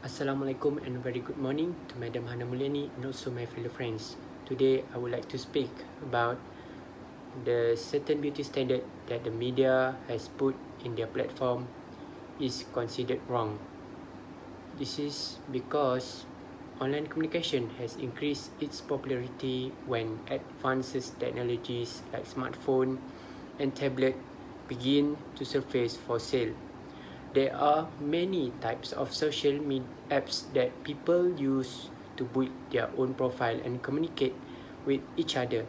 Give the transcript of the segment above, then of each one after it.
Assalamualaikum and very good morning to Madam Hana Mulyani and also my fellow friends. Today I would like to speak about the certain beauty standard that the media has put in their platform is considered wrong. This is because online communication has increased its popularity when advanced technologies like smartphone and tablet begin to surface for sale. There are many types of social media apps that people use to build their own profile and communicate with each other.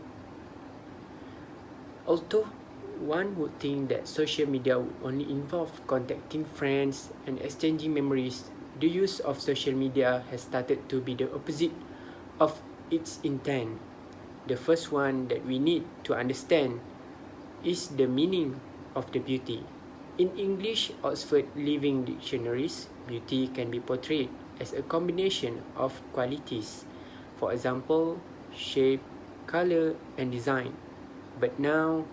Although one would think that social media would only involve contacting friends and exchanging memories, the use of social media has started to be the opposite of its intent. The first one that we need to understand is the meaning of the beauty. In English Oxford Living Dictionaries, beauty can be portrayed as a combination of qualities, for example, shape, color, and design. But now,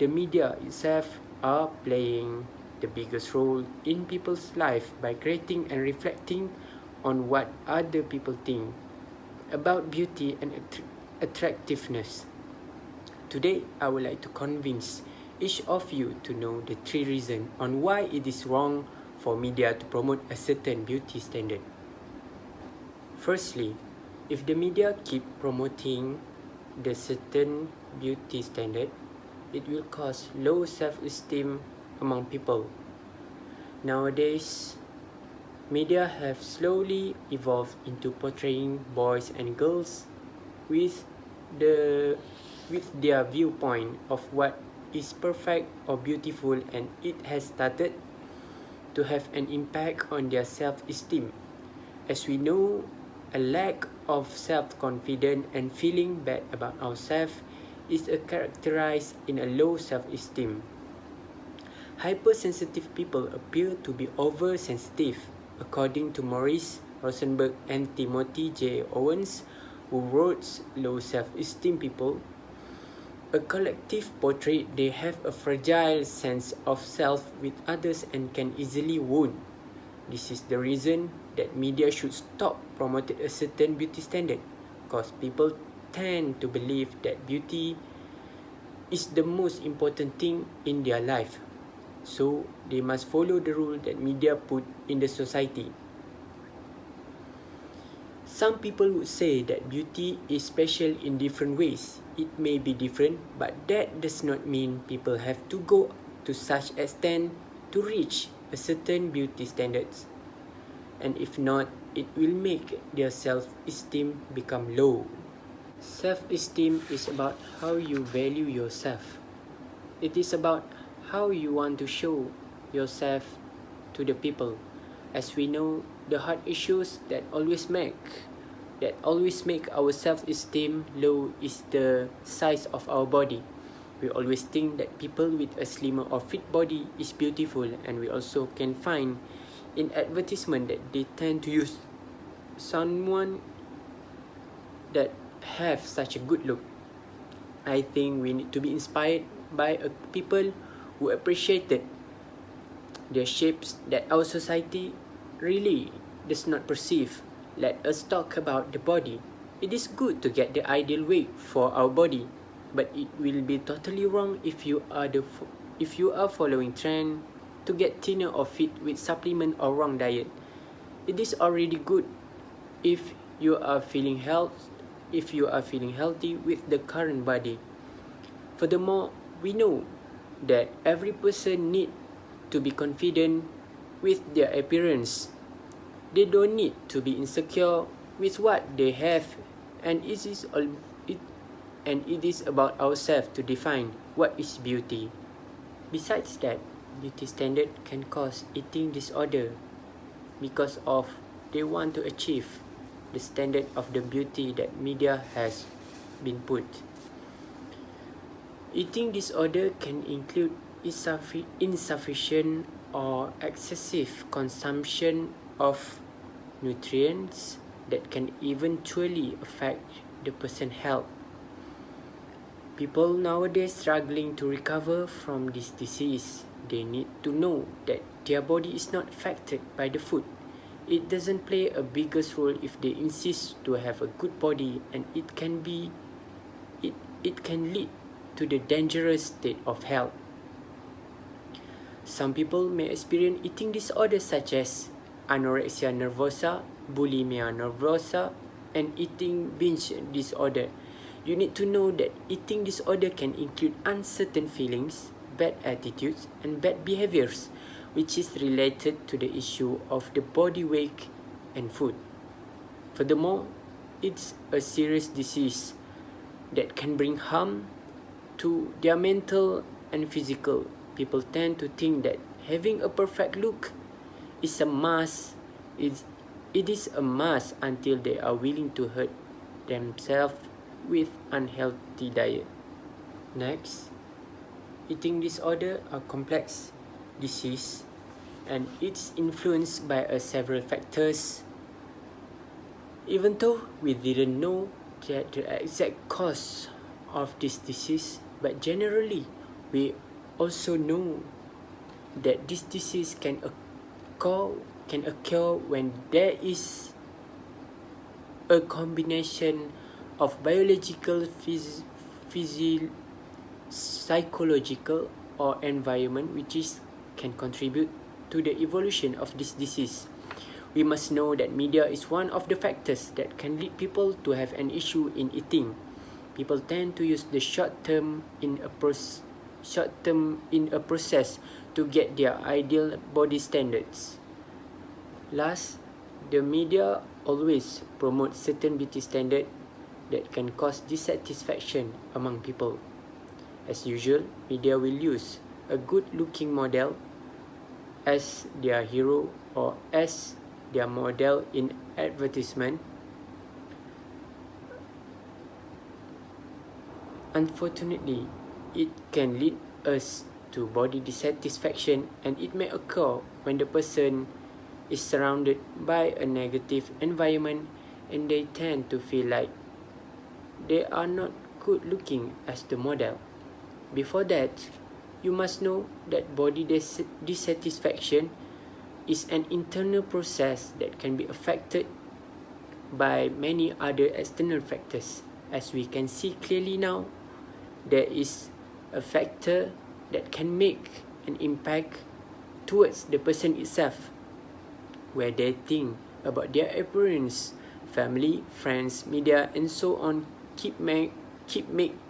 the media itself are playing the biggest role in people's life by creating and reflecting on what other people think about beauty and attractiveness. Today, I would like to convince each of you to know the 3 reasons on why it is wrong for media to promote a certain beauty standard. Firstly, if the media keep promoting the certain beauty standard, it will cause low self-esteem among people. Nowadays, media have slowly evolved into portraying boys and girls with their viewpoint of what is perfect or beautiful, and it has started to have an impact on their self-esteem. As we know, a lack of self-confidence and feeling bad about ourselves is characterized in a low self-esteem. Hypersensitive people appear to be oversensitive, according to Maurice Rosenberg and Timothy J. Owens, who wrote Low Self-Esteem People. A collective portrait, they have a fragile sense of self with others and can easily wound. This is the reason that media should stop promoting a certain beauty standard, because people tend to believe that beauty is the most important thing in their life. So they must follow the rule that media put in the society. Some people would say that beauty is special in different ways. It may be different, but that does not mean people have to go to such extent to reach a certain beauty standards. And if not, it will make their self-esteem become low. Self-esteem is about how you value yourself. It is about how you want to show yourself to the people. As we know, the heart issues that always make our self-esteem low is the size of our body. We always think that people with a slimmer or fit body is beautiful, and we also can find in advertisement that they tend to use someone that have such a good look. I think we need to be inspired by people who appreciated the shapes that our society really does not perceive. Let us talk about the body. It is good to get the ideal weight for our body, but it will be totally wrong if you are following trend to get thinner or fit with supplement or wrong diet. It is already good if you are feeling healthy with the current body. Furthermore, we know that every person need to be confident with their appearance. They don't need to be insecure with what they have, and it is about ourselves to define what is beauty. Besides that, beauty standard can cause eating disorder because of they want to achieve the standard of the beauty that media has been put. Eating disorder can include insufficient or excessive consumption of nutrients that can eventually affect the person's health. People nowadays struggling to recover from this disease. They need to know that their body is not affected by the food. It doesn't play a biggest role if they insist to have a good body, and it can lead to the dangerous state of health. Some people may experience eating disorders such as anorexia nervosa, bulimia nervosa, and eating binge disorder. You need to know that eating disorder can include uncertain feelings, bad attitudes, and bad behaviors, which is related to the issue of the body weight and food. Furthermore, it's a serious disease that can bring harm to their mental and physical. People tend to think that having a perfect look is a must. It is a must until they are willing to hurt themselves with unhealthy diet. Next, eating disorder are complex disease, and it's influenced by several factors. Even though we didn't know the exact cause of this disease, but generally we also know that this disease can occur when there is a combination of biological, psychological, or environment which can contribute to the evolution of this disease. We must know that media is one of the factors that can lead people to have an issue in eating. People tend to use the short term in a process to get their ideal body standards. Last, the media always promotes certain beauty standard that can cause dissatisfaction among people. As usual, media will use a good-looking model as their hero or as their model in advertisement. Unfortunately, it can lead us to body dissatisfaction, and it may occur when the person is surrounded by a negative environment and they tend to feel like they are not good looking as the model. Before that, you must know that body dissatisfaction is an internal process that can be affected by many other external factors. As we can see clearly now, there is a factor that can make an impact towards the person itself, where they think about their appearance. Family, friends, media, and so on keep make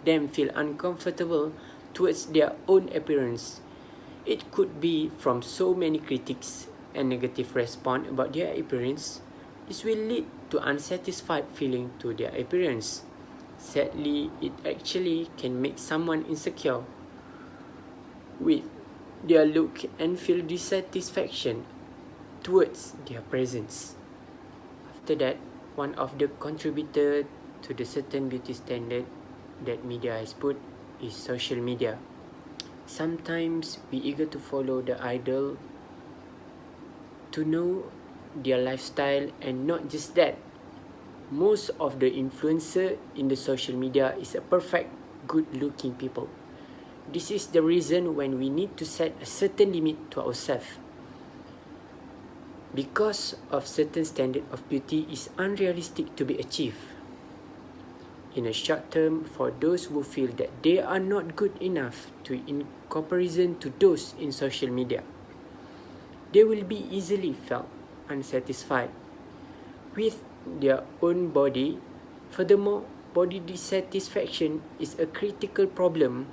them feel uncomfortable towards their own appearance. It could be from so many critics and negative response about their appearance. This will lead to unsatisfied feeling to their appearance. Sadly, it actually can make someone insecure with their look and feel dissatisfaction towards their presence. After that, one of the contributors to the certain beauty standard that media has put is social media. Sometimes we eager to follow the idol, to know their lifestyle, and not just that. Most of the influencer in the social media is a perfect, good-looking people. This is the reason when we need to set a certain limit to ourselves. Because of certain standard of beauty is unrealistic to be achieved. In a short term, for those who feel that they are not good enough in comparison to those in social media, they will be easily felt unsatisfied with their own body. Furthermore, body dissatisfaction is a critical problem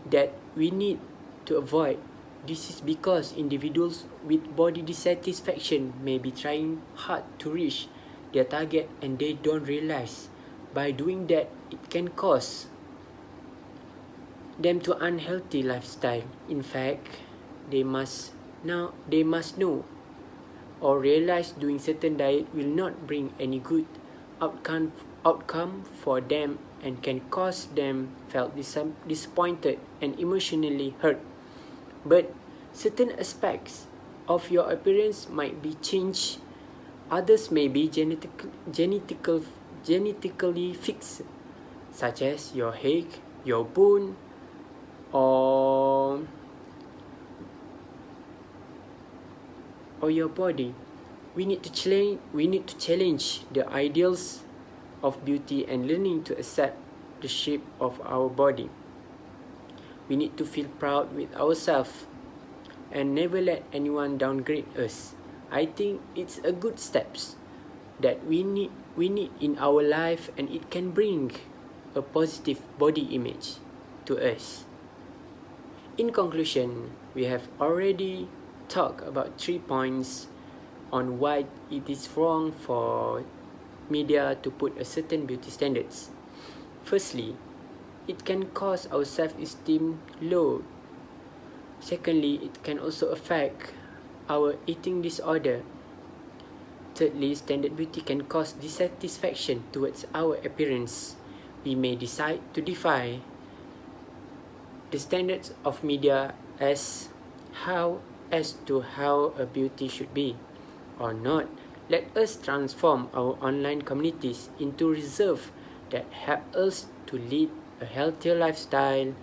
that we need to avoid. This is because individuals with body dissatisfaction may be trying hard to reach their target and they don't realize by doing that it can cause them to unhealthy lifestyle. In fact, they must know or realize doing certain diet will not bring any good outcome for them and can cause them felt disappointed and emotionally hurt. But certain aspects of your appearance might be changed. Others may be genetically fixed, such as your hair, your bone, or or your body. We need to challenge the ideals of beauty and learning to accept the shape of our body. We need to feel proud with ourselves and never let anyone downgrade us. I think it's a good steps that we need in our life, and it can bring a positive body image to us. In conclusion, we have already talked about 3 points on why it is wrong for media to put a certain beauty standards. Firstly, it can cause our self-esteem low. Secondly, it can also affect our eating disorder. Thirdly, standard beauty can cause dissatisfaction towards our appearance. We may decide to defy the standards of media as to how a beauty should be or not. Let us transform our online communities into reserves that help us to lead a healthier lifestyle.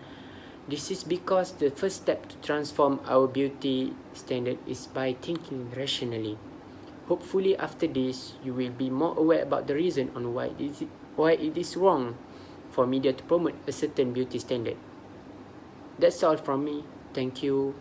This is because the first step to transform our beauty standard is by thinking rationally. Hopefully after this, you will be more aware about the reason on why it is wrong for media to promote a certain beauty standard. That's all from me. Thank you.